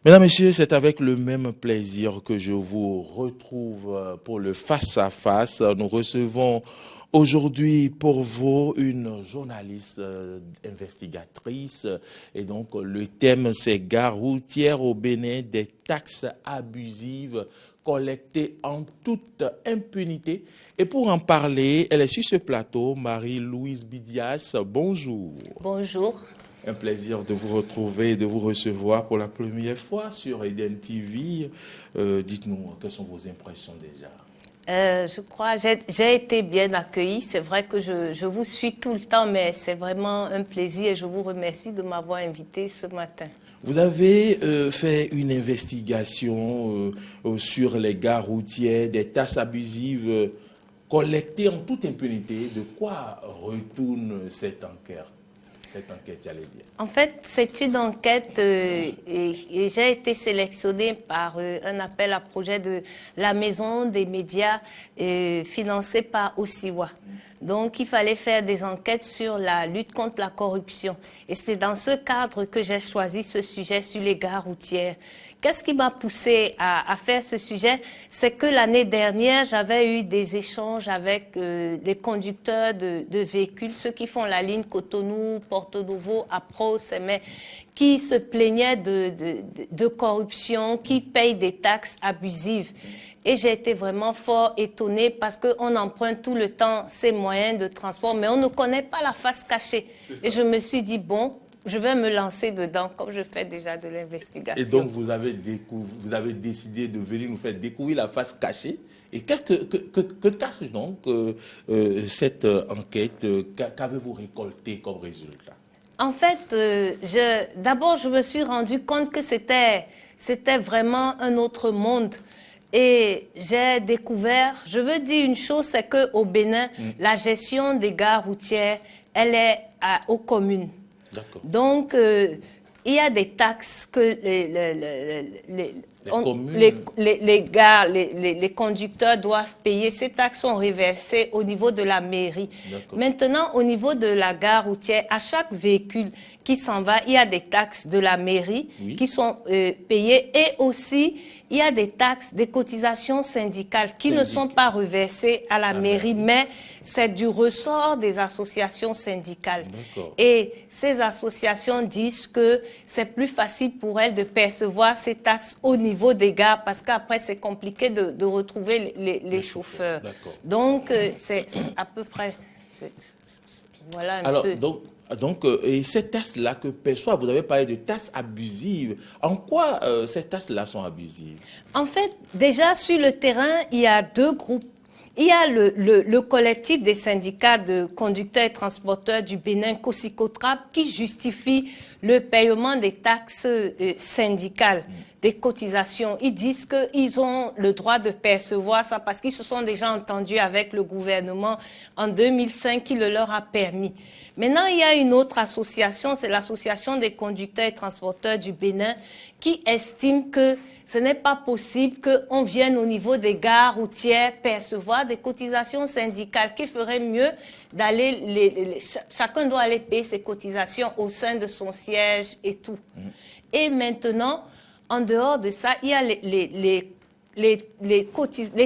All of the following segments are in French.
Mesdames, Messieurs, c'est avec le même plaisir que je vous retrouve pour le face-à-face. Nous recevons aujourd'hui pour vous une journaliste investigatrice. Et donc, le thème, c'est gare routière au Bénin, des taxes abusives collectées en toute impunité. Et pour en parler, elle est sur ce plateau, Marie-Louise Bidias. Bonjour. Bonjour. Un plaisir de vous retrouver et de vous recevoir pour la première fois sur Eden TV. Dites-nous, quelles sont vos impressions déjà? Je crois j'ai été bien accueillie. C'est vrai que je vous suis tout le temps, mais c'est vraiment un plaisir et je vous remercie de m'avoir invité ce matin. Vous avez fait une investigation sur les gares routières, des taxes abusives collectées en toute impunité. De quoi retourne cette enquête? J'allais dire. En fait, c'est une enquête et j'ai été sélectionnée par un appel à projet de la Maison des médias financé par Osiwa. Donc, il fallait faire des enquêtes sur la lutte contre la corruption. Et c'est dans ce cadre que j'ai choisi ce sujet sur les gares routières. Qu'est-ce qui m'a poussé à faire ce sujet? C'est que l'année dernière, j'avais eu des échanges avec les conducteurs de véhicules, ceux qui font la ligne Cotonou, Porto Novo, Apro, Sémé, qui se plaignaient de corruption, qui payent des taxes abusives. Et j'ai été vraiment fort étonnée parce qu'on emprunte tout le temps ces moyens de transport, mais on ne connaît pas la face cachée. Et je me suis dit, bon, je vais me lancer dedans, comme je fais déjà de l'investigation. Et donc, vous avez décidé de venir nous faire découvrir la face cachée. Et que cache donc cette enquête? Qu'avez-vous récolté comme résultat? En fait, d'abord, je me suis rendu compte que c'était vraiment un autre monde. Et j'ai découvert, je veux dire une chose, c'est qu'au Bénin, la gestion des gares routières, elle est aux communes. Donc, il y a des taxes que les conducteurs doivent payer. Ces taxes sont reversées au niveau de la mairie. Maintenant, au niveau de la gare routière, à chaque véhicule qui s'en va, il y a des taxes de la mairie qui sont payées. Et aussi, il y a des taxes, des cotisations syndicales qui ne sont pas reversées à la mairie, mais c'est du ressort des associations syndicales. Et ces associations disent que c'est plus facile pour elles de percevoir ces taxes au niveau des gares parce qu'après, c'est compliqué de retrouver les chauffeurs. Donc, c'est à peu près... Voilà un peu. Donc, et ces taxes-là que perçoivent, vous avez parlé de taxes abusives. En quoi ces taxes-là sont abusives? En fait, déjà sur le terrain, il y a deux groupes. Il y a le collectif des syndicats de conducteurs et transporteurs du Bénin, Kosikotrap, qui justifie le paiement des taxes syndicales, des cotisations. Ils disent qu'ils ont le droit de percevoir ça parce qu'ils se sont déjà entendus avec le gouvernement en 2005 qui le leur a permis. Maintenant, il y a une autre association, c'est l'association des conducteurs et transporteurs du Bénin, qui estime que ce n'est pas possible qu'on vienne au niveau des gares routières percevoir des cotisations syndicales, qu'il ferait mieux d'aller, chacun doit aller payer ses cotisations au sein de son siège et tout. Et maintenant, en dehors de ça, il y a les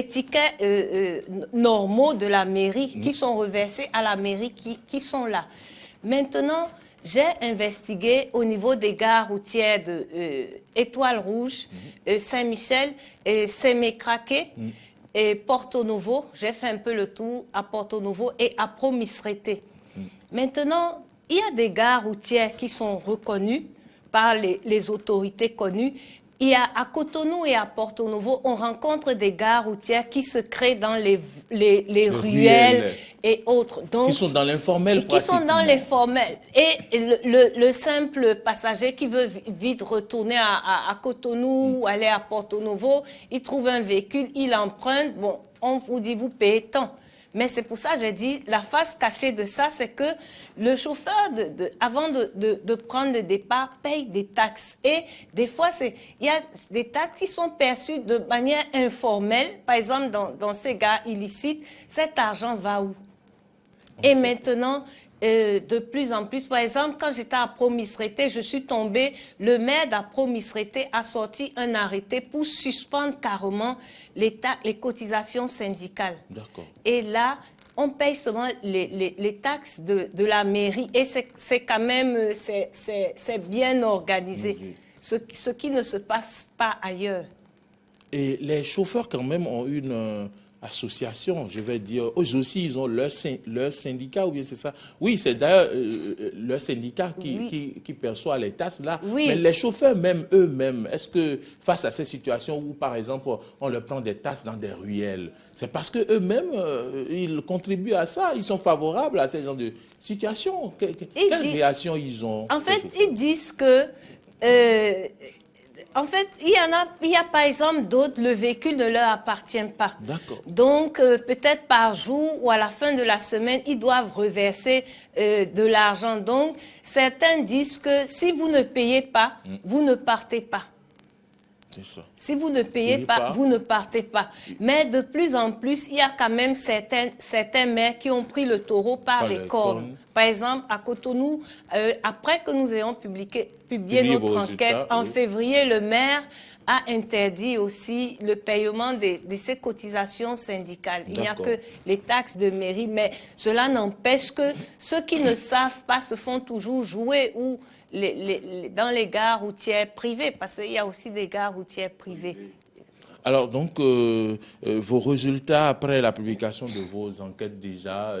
tickets normaux de la mairie qui sont reversés à la mairie qui sont là. Maintenant, j'ai investigué au niveau des gares routières de Étoile Rouge, Saint-Michel, Sémé-Craqué et Porto Novo. J'ai fait un peu le tour à Porto Novo et à Promisreté. Maintenant, il y a des gares routières qui sont reconnues par les autorités connues. Il y a à Cotonou et à Porto Novo, on rencontre des gares routières qui se créent dans les ruelles et autres. Donc, qui sont dans l'informel. Qui sont dans l'informel. Et le simple passager qui veut vite retourner à Cotonou ou aller à Porto Novo, il trouve un véhicule, il emprunte, bon, on vous dit vous payez tant. Mais c'est pour ça que j'ai dit, la face cachée de ça, c'est que le chauffeur, avant de prendre le départ, paye des taxes. Et des fois, il y a des taxes qui sont perçues de manière informelle. Par exemple, dans ces gares illicites, cet argent va où? Et maintenant, de plus en plus. Par exemple, quand j'étais à Promisreté, je suis tombée, le maire d'Promisreté a sorti un arrêté pour suspendre carrément les cotisations syndicales. D'accord. Et là, on paye seulement les taxes de la mairie et c'est quand même, c'est bien organisé, ce qui ne se passe pas ailleurs. Et les chauffeurs quand même ont une association, je vais dire, eux aussi ils ont leur syndicat, ou bien c'est ça? Oui, c'est d'ailleurs leur syndicat qui perçoit les taxes là. Oui. Mais les chauffeurs même, eux-mêmes, est-ce que face à ces situations où par exemple on leur prend des taxes dans des ruelles, c'est parce que eux-mêmes ils contribuent à ça, ils sont favorables à ces genre de situations? Quelle réaction ils ont? En fait, ils disent que en fait, il y a par exemple d'autres, le véhicule ne leur appartient pas. D'accord. Donc, peut-être par jour ou à la fin de la semaine, ils doivent reverser de l'argent. Donc, certains disent que si vous ne payez pas, vous ne partez pas. C'est ça. Si vous ne payez pas, vous ne partez pas. Mais de plus en plus, il y a quand même certains maires qui ont pris le taureau par les cornes. Par exemple, à Cotonou, après que nous ayons publié notre enquête, en février, le maire a interdit aussi le paiement de ces cotisations syndicales. Il n'y a que les taxes de mairie, mais cela n'empêche que ceux qui ne savent pas se font toujours jouer ou dans les gares routières privées, parce qu'il y a aussi des gares routières privées. Alors donc, vos résultats après la publication de vos enquêtes déjà,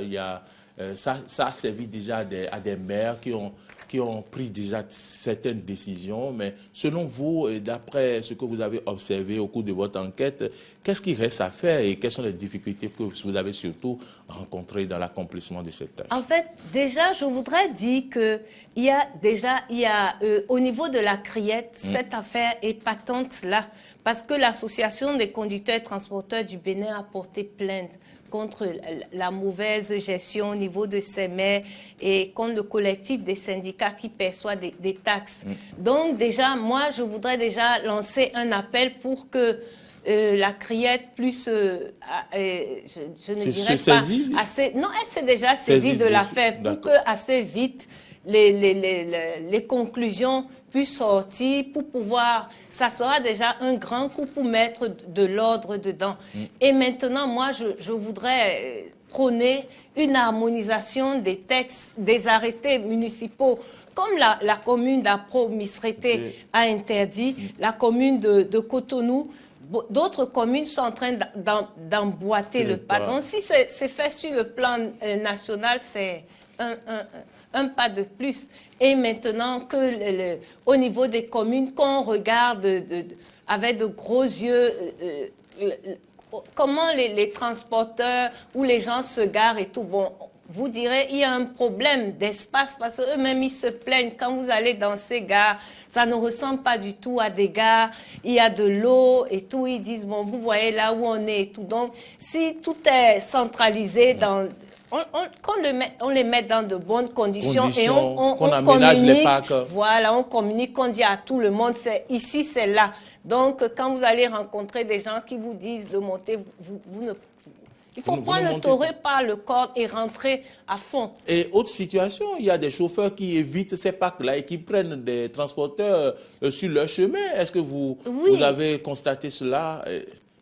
ça a servi déjà à des maires qui ont pris déjà certaines décisions, mais selon vous, et d'après ce que vous avez observé au cours de votre enquête, qu'est-ce qui reste à faire et quelles sont les difficultés que vous avez surtout rencontrées dans l'accomplissement de cette tâche? En fait, déjà, je voudrais dire que au niveau de la criette, cette affaire est patente là, parce que l'association des conducteurs et transporteurs du Bénin a porté plainte contre la mauvaise gestion au niveau de ces maires et contre le collectif des syndicats qui perçoit des taxes. Donc déjà, moi, je voudrais déjà lancer un appel pour que la criette plus, je ne dirais pas assez... Non, elle s'est déjà saisie de l'affaire pour que assez vite les conclusions puissent sortir pour pouvoir... Ça sera déjà un grand coup pour mettre de l'ordre dedans. Et maintenant, moi, je voudrais prôner une harmonisation des textes, des arrêtés municipaux, comme la commune d'Apro-Misreté a interdit, la commune de Cotonou. D'autres communes sont en train d'emboîter le pas. Donc, si c'est fait sur le plan national, c'est un pas de plus. Et maintenant que au niveau des communes, qu'on regarde avec de gros yeux comment les transporteurs ou les gens se garent et tout, bon, vous direz, il y a un problème d'espace parce qu'eux-mêmes, ils se plaignent. Quand vous allez dans ces gares, ça ne ressemble pas du tout à des gares. Il y a de l'eau et tout. Ils disent, bon, vous voyez là où on est et tout. Donc, si tout est centralisé dans... On les met dans de bonnes conditions et on aménage les parcs. Voilà, on communique, on dit à tout le monde, c'est ici, c'est là. Donc, quand vous allez rencontrer des gens qui vous disent de monter, vous ne... Il faut prendre le taureau par le corps et rentrer à fond. Et autre situation, il y a des chauffeurs qui évitent ces parcs-là et qui prennent des transporteurs sur leur chemin. Est-ce que vous avez constaté cela?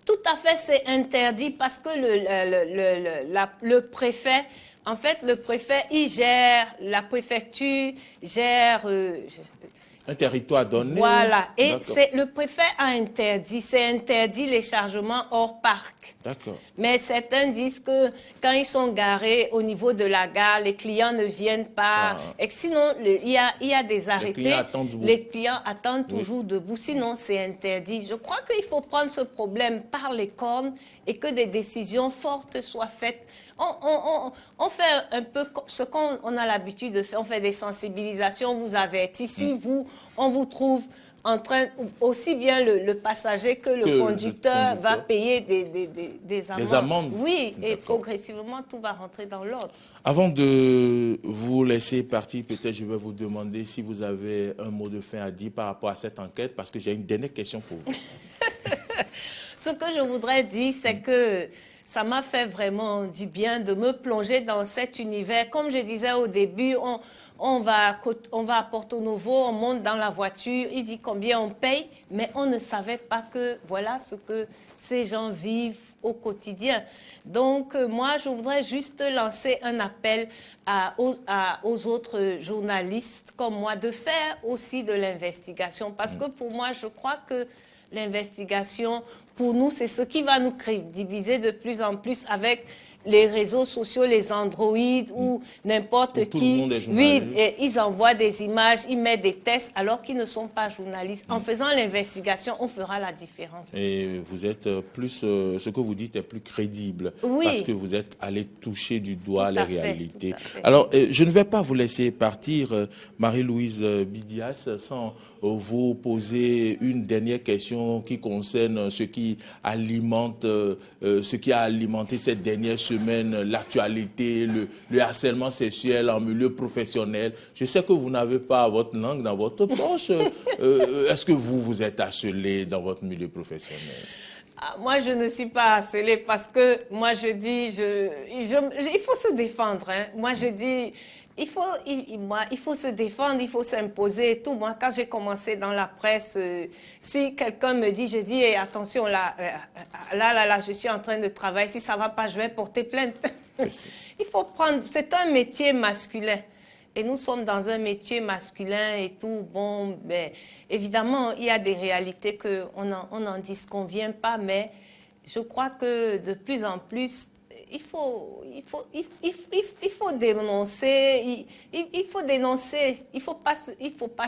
Tout à fait, c'est interdit parce que le préfet, en fait, le préfet, il gère, la préfecture gère... un territoire donné. Voilà. Et le préfet a interdit, c'est interdit les chargements hors parc. D'accord. Mais certains disent que quand ils sont garés au niveau de la gare, les clients ne viennent pas. Et que sinon, il y a des arrêtés. Les clients attendent toujours debout. Sinon, c'est interdit. Je crois qu'il faut prendre ce problème par les cornes et que des décisions fortes soient faites. On fait un peu ce qu'on a l'habitude de faire. On fait des sensibilisations, on vous avertit. Si on vous trouve en train, aussi bien le passager que le conducteur va payer des amendes. Des amendes. Oui, et progressivement, tout va rentrer dans l'ordre. Avant de vous laisser partir, peut-être je vais vous demander si vous avez un mot de fin à dire par rapport à cette enquête, parce que j'ai une dernière question pour vous. Ce que je voudrais dire, c'est que ça m'a fait vraiment du bien de me plonger dans cet univers. Comme je disais au début, on va à Porto Novo, on monte dans la voiture, il dit combien on paye, mais on ne savait pas que voilà ce que ces gens vivent au quotidien. Donc, moi, je voudrais juste lancer un appel aux autres journalistes comme moi de faire aussi de l'investigation. Parce que pour moi, je crois que l'investigation, pour nous, c'est ce qui va nous crédibiliser de plus en plus avec les réseaux sociaux, les Android ou n'importe qui. Oui, et ils envoient des images, ils mettent des tests alors qu'ils ne sont pas journalistes. En faisant l'investigation, on fera la différence. Et vous êtes plus, ce que vous dites est plus crédible. Oui. Parce que vous êtes allé toucher du doigt les réalités. Alors, je ne vais pas vous laisser partir, Marie-Louise Bidias, sans vous poser une dernière question qui concerne ce qui alimente, ce qui a alimenté cette dernière semaine, l'actualité, le harcèlement sexuel en milieu professionnel. Je sais que vous n'avez pas votre langue dans votre poche. Est-ce que vous êtes harcelé dans votre milieu professionnel? Moi, je ne suis pas harcelée parce que moi, je dis, il faut se défendre. Hein. Moi, je dis, il faut se défendre, il faut s'imposer et tout. Moi, quand j'ai commencé dans la presse, si quelqu'un me dit, je dis, hey, attention, là, je suis en train de travailler, si ça ne va pas, je vais porter plainte. Il faut prendre, c'est un métier masculin. Et nous sommes dans un métier masculin et tout. Bon, ben, évidemment, il y a des réalités qu'on n'en disconvient pas, mais je crois que de plus en plus, il faut dénoncer, il faut dénoncer, il faut pas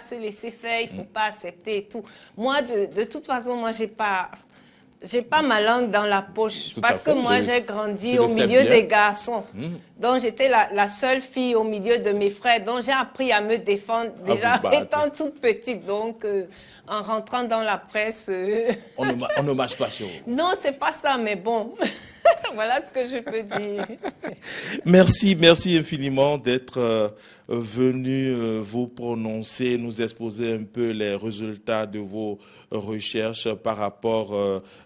se laisser faire, il faut pas accepter et tout. Moi, de toute façon, moi, j'ai pas ma langue dans la poche parce que moi, j'ai grandi au milieu des garçons. Donc, j'étais la seule fille au milieu de mes frères. Donc, j'ai appris à me défendre déjà étant toute petite. Donc, en rentrant dans la presse... On ne marche pas sur vous. Non, c'est pas ça, mais bon... Voilà ce que je peux dire. Merci infiniment d'être venu vous prononcer, nous exposer un peu les résultats de vos recherches par rapport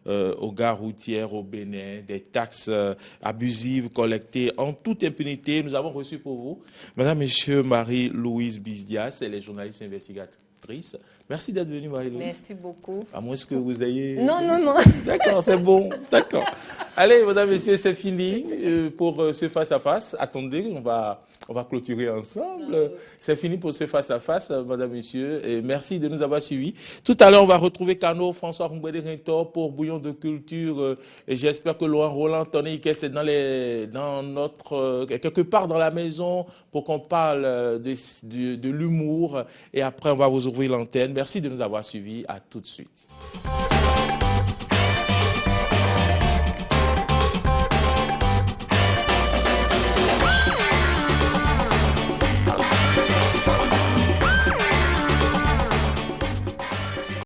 aux gares routières au Bénin, des taxes abusives collectées en toute impunité. Nous avons reçu pour vous, Madame, Monsieur, Marie-Louise Bidias, elle est journaliste investigatrice. Merci d'être venue, Marie-Louise. Merci beaucoup. À moins que vous ayez... Non. D'accord, c'est bon. D'accord. Allez, mesdames, messieurs, c'est fini pour ce face-à-face. Attendez, on va clôturer ensemble. C'est fini pour ce face-à-face, mesdames, messieurs. Et merci de nous avoir suivis. Tout à l'heure, on va retrouver Cano, François Rumboué-Rintor pour Bouillon de Culture. Et j'espère que Laurent Roland, Tony Iquet, c'est dans notre... quelque part dans la maison pour qu'on parle de l'humour. Et après, on va vous ouvrir l'antenne. Merci de nous avoir suivis. À tout de suite.